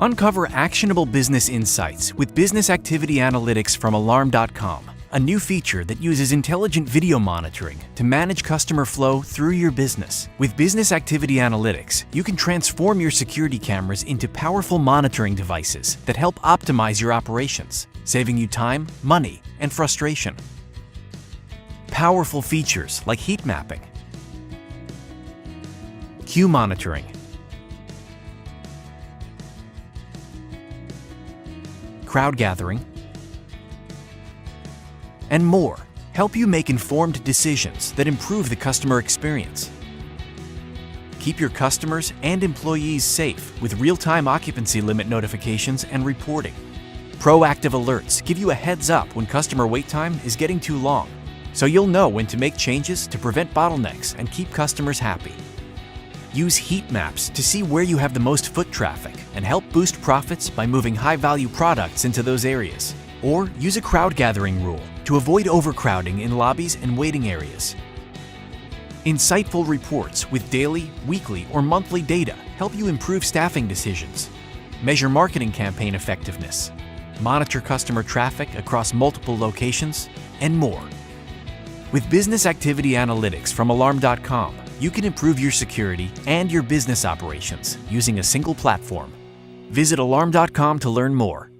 Uncover actionable business insights with Business Activity Analytics from Alarm.com, a new feature that uses intelligent video monitoring to manage customer flow through your business. With Business Activity Analytics, you can transform your security cameras into powerful monitoring devices that help optimize your operations, saving you time, money, and frustration. Powerful features like heat mapping, queue monitoring, crowd gathering, and more help you make informed decisions that improve the customer experience. Keep your customers and employees safe with real-time occupancy limit notifications and reporting. Proactive alerts give you a heads up when customer wait time is getting too long, so you'll know when to make changes to prevent bottlenecks and keep customers happy. Use heat maps to see where you have the most foot traffic and help boost profits by moving high-value products into those areas. Or use a crowd gathering rule to avoid overcrowding in lobbies and waiting areas. Insightful reports with daily, weekly, or monthly data help you improve staffing decisions, measure marketing campaign effectiveness, monitor customer traffic across multiple locations, and more. With Business Activity Analytics from Alarm.com, you can improve your security and your business operations using a single platform. Visit Alarm.com to learn more.